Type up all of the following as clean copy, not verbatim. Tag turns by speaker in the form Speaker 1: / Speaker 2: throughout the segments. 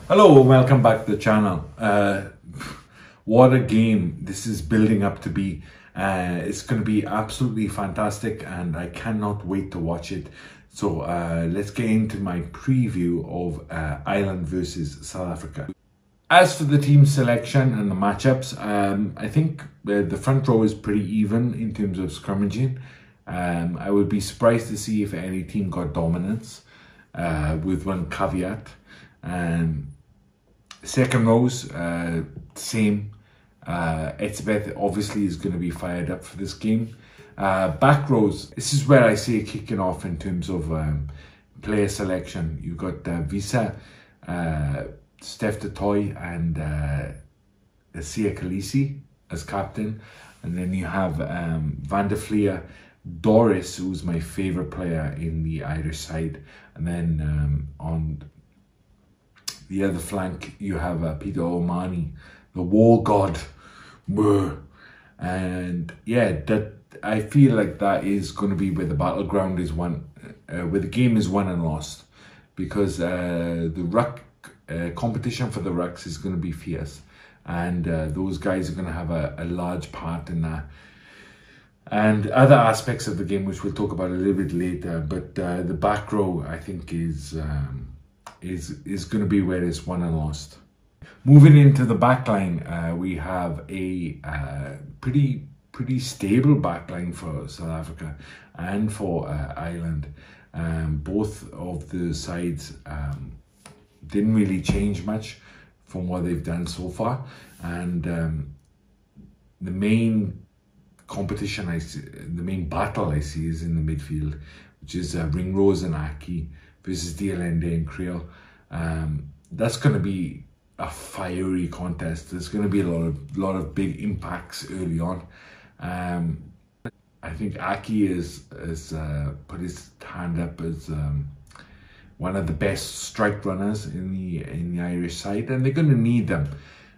Speaker 1: Hello and welcome back to the channel. What a game this is building up to be. It's going to be absolutely fantastic and I cannot wait to watch it. So let's get into my preview of Ireland versus South Africa. As for the team selection and the matchups, I think the front row is pretty even in terms of scrummaging. I would be surprised to see if any team got dominance, with one caveat. Second rows, same. Etzebeth obviously is going to be fired up for this game. Back rows, this is where I see it kicking off in terms of player selection. You've got Visa, Steph Toy and Sia Khaleesi as captain. And then you have Van der Fleer, Doris, who's my favourite player in the Irish side. And then on the other flank, you have Peter O'Mahony, the war god. And yeah, that I feel like that is going to be where the battleground is won, where the game is won and lost, because the ruck competition for the rucks is going to be fierce, and those guys are going to have a large part in that. And other aspects of the game, which we'll talk about a little bit later, but the back row I think is going to be where it's won and lost. Moving into the backline, we have a pretty stable backline for South Africa and for Ireland. Both of the sides didn't really change much from what they've done so far, and the main competition the main battle I see is in the midfield, which is Ringrose and Aki versus Dialende and Creole. That's going to be a fiery contest. There's going to be a lot of big impacts early on. I think Aki has put his hand up as one of the best strike runners in the Irish side, and they're going to need them.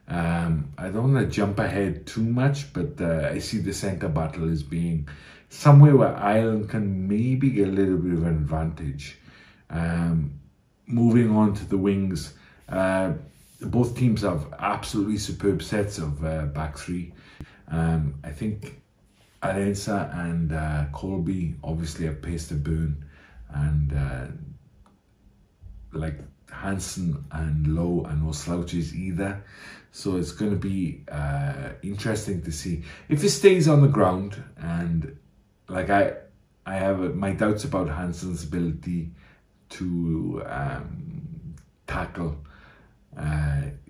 Speaker 1: I don't want to jump ahead too much, but I see the centre battle as being somewhere where Ireland can maybe get a little bit of an advantage. Moving on to the wings, both teams have absolutely superb sets of back three. I think Arensa and Colby obviously have pace to burn, and like Hansen and Lowe are no slouches either. So it's going to be interesting to see if it stays on the ground. And like I have my doubts about Hansen's ability to tackle.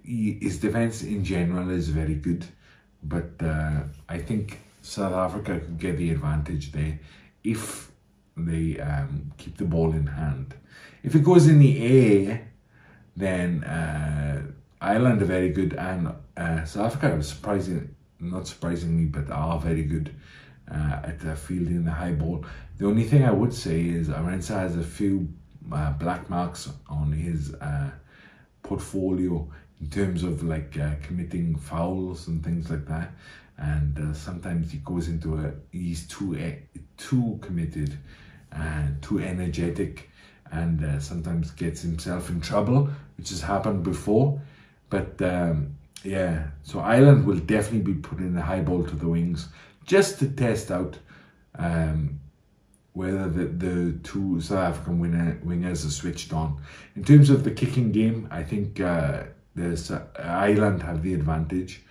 Speaker 1: His defense in general is very good, but I think South Africa could get the advantage there if they keep the ball in hand. If it goes in the air, then Ireland are very good, and South Africa are not surprisingly, but are very good at fielding the high ball. The only thing I would say is Arensa has a few black marks on his portfolio in terms of like committing fouls and things like that, and sometimes he goes into he's too committed and too energetic, and sometimes gets himself in trouble, which has happened before. But yeah, so Ireland will definitely be putting the high ball to the wings just to test out whether the two South African wingers are switched on. In terms of the kicking game, I think Ireland have the advantage.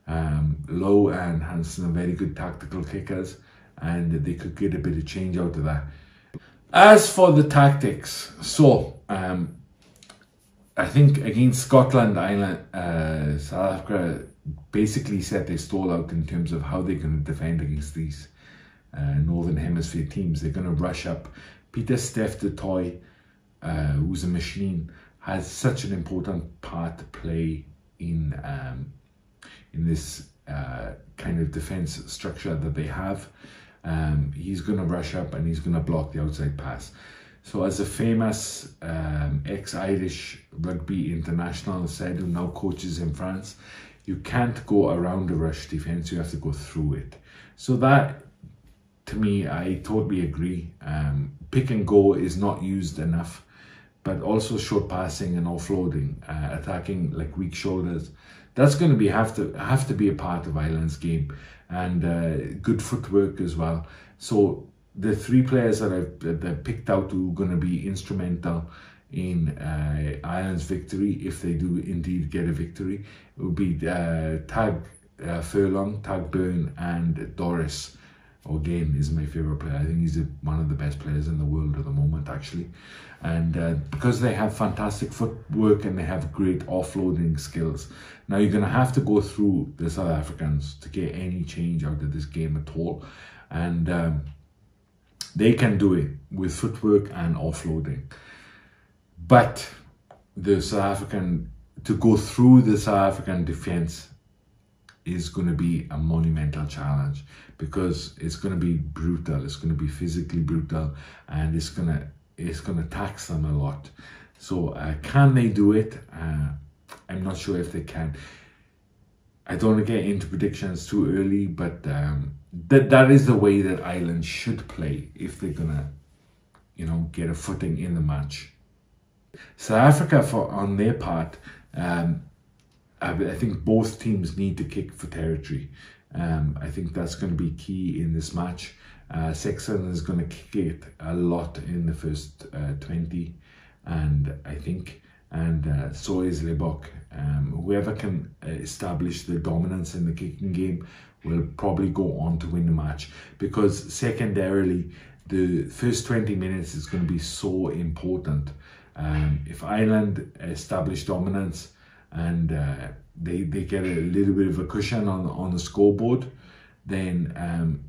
Speaker 1: Lowe and Hansen are very good tactical kickers, and they could get a bit of change out of that. As for the tactics, so I think against Scotland, Ireland, South Africa basically set their stall out in terms of how they're going to defend against these Northern Hemisphere teams. They're going to rush up. Peter Steph Toy, who's a machine, has such an important part to play in this kind of defense structure that they have. He's going to rush up and he's going to block the outside pass. So as a famous ex-Irish rugby international said, who now coaches in France, you can't go around a rush defense, you have to go through it. So that, to me, I totally agree. Pick and go is not used enough, but also short passing and offloading, attacking like weak shoulders. That's going to be have to be a part of Ireland's game, and good footwork as well. So the 3 players that I've picked out who are going to be instrumental in Ireland's victory, if they do indeed get a victory, would be Tag Furlong, Tag Byrne, and Doris O'Gane is my favourite player. I think he's one of the best players in the world at the moment, actually. And because they have fantastic footwork and they have great offloading skills. Now you're going to have to go through the South Africans to get any change out of this game at all. And they can do it with footwork and offloading. But the South African, to go through the South African defence is going to be a monumental challenge, because it's going to be brutal, it's going to be physically brutal, and it's going to tax them a lot. So can they do it? I'm not sure if they can. I don't want to get into predictions too early, but that is the way that Ireland should play if they're going to, get a footing in the match. South Africa, on their part, I think both teams need to kick for territory. I think that's going to be key in this match. Sexton is going to kick it a lot in the first 20, and so is Lebok. Whoever can establish the dominance in the kicking game will probably go on to win the match, because secondarily, the first 20 minutes is going to be so important. If Ireland establish dominance and they get a little bit of a cushion on the scoreboard, then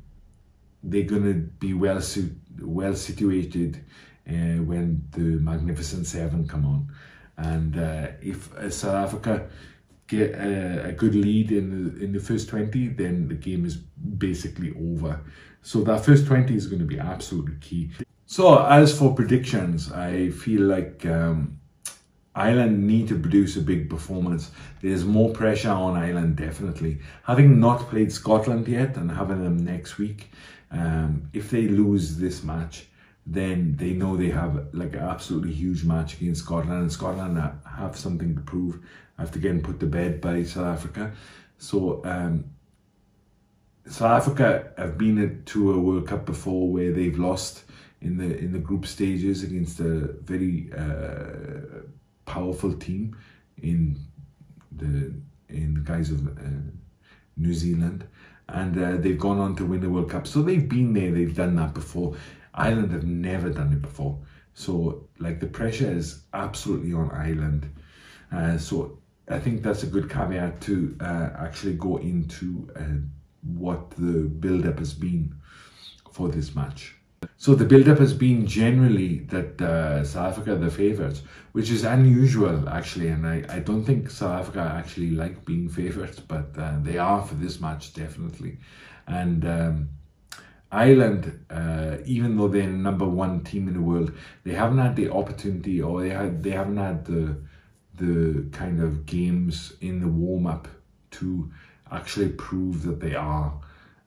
Speaker 1: they're going to be well situated when the Magnificent Seven come on. And if South Africa get a good lead in the first 20, then the game is basically over. So that first 20 is going to be absolutely key. So as for predictions, I feel like Ireland need to produce a big performance. There's more pressure on Ireland, definitely. Having not played Scotland yet and having them next week, if they lose this match, then they know they have like an absolutely huge match against Scotland, and Scotland have something to prove after getting put to bed by South Africa. So South Africa have been to a World Cup before where they've lost in the group stages against a very powerful team in the guise of New Zealand, and they've gone on to win the World Cup. So they've been there, they've done that before. Ireland have never done it before. So like the pressure is absolutely on Ireland. So I think that's a good caveat to actually go into what the build-up has been for this match. So the build-up has been generally that South Africa are the favourites, which is unusual actually, and I don't think South Africa actually like being favourites, but they are for this match definitely. And Ireland, even though they're the #1 team in the world, they haven't had the opportunity, or they haven't had the kind of games in the warm-up to actually prove that they are.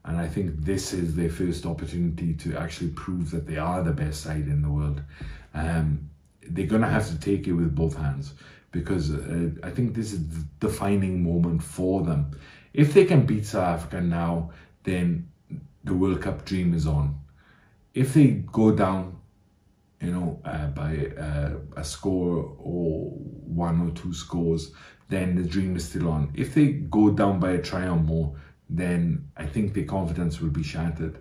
Speaker 1: And I think this is their first opportunity to actually prove that they are the best side in the world. They're going to have to take it with both hands, because I think this is the defining moment for them. If they can beat South Africa now, then the World Cup dream is on. If they go down, by a score or 1 or 2 scores, then the dream is still on. If they go down by a try or more, then I think their confidence will be shattered.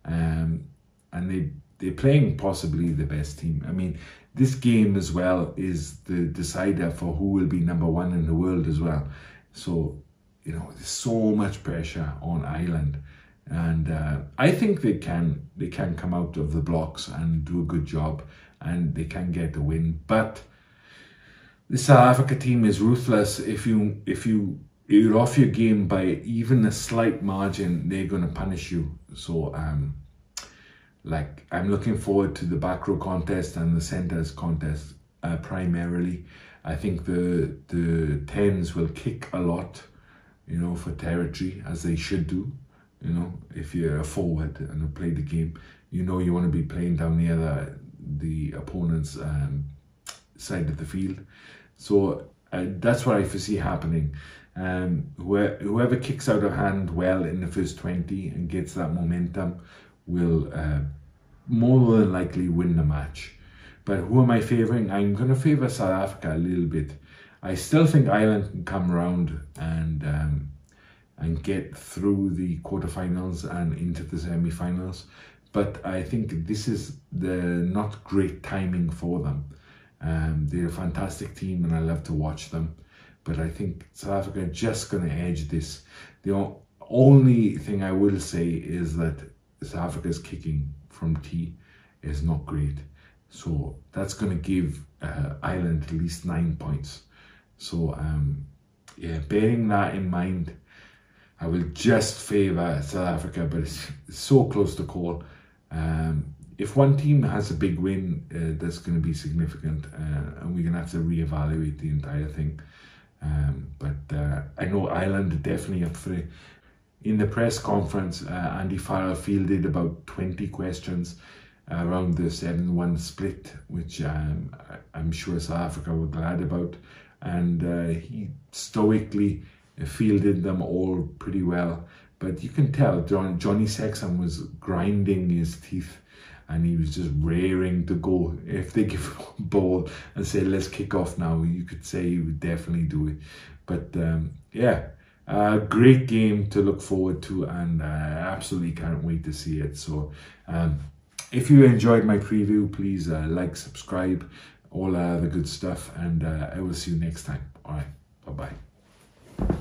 Speaker 1: And they're playing possibly the best team. I mean, this game as well is the decider for who will be #1 in the world as well. So, there's so much pressure on Ireland. And I think they can come out of the blocks and do a good job, and they can get the win. But the South Africa team is ruthless. If you're off your game by even a slight margin, they're going to punish you. So I'm looking forward to the back row contest and the centres contest primarily. I think the 10s will kick a lot, for territory, as they should do. If you're a forward and play the game, you want to be playing down near the opponent's side of the field. So that's what I foresee happening. Whoever kicks out of hand well in the first 20 and gets that momentum will more than likely win the match. But who am I favouring? I'm going to favour South Africa a little bit. I still think Ireland can come around and get through the quarterfinals and into the semi-finals. But I think this is the not great timing for them. They're a fantastic team and I love to watch them. But I think South Africa are just going to edge this. The only thing I will say is that South Africa's kicking from tee is not great. So that's going to give Ireland at least 9 points. So yeah, bearing that in mind, I will just favour South Africa, but it's so close to call. If one team has a big win, that's going to be significant, and we're going to have to reevaluate the entire thing. But I know Ireland are definitely up for it. In the press conference, Andy Farrell fielded about 20 questions around the 7-1 split, which I'm sure South Africa were glad about. And he stoically fielded them all pretty well. But you can tell Johnny Sexton was grinding his teeth and he was just raring to go. If they give him a ball and say, let's kick off now, you could say he would definitely do it. But yeah, a great game to look forward to, and I absolutely can't wait to see it. So if you enjoyed my preview, please like, subscribe, all the good stuff, and I will see you next time. All right, bye-bye.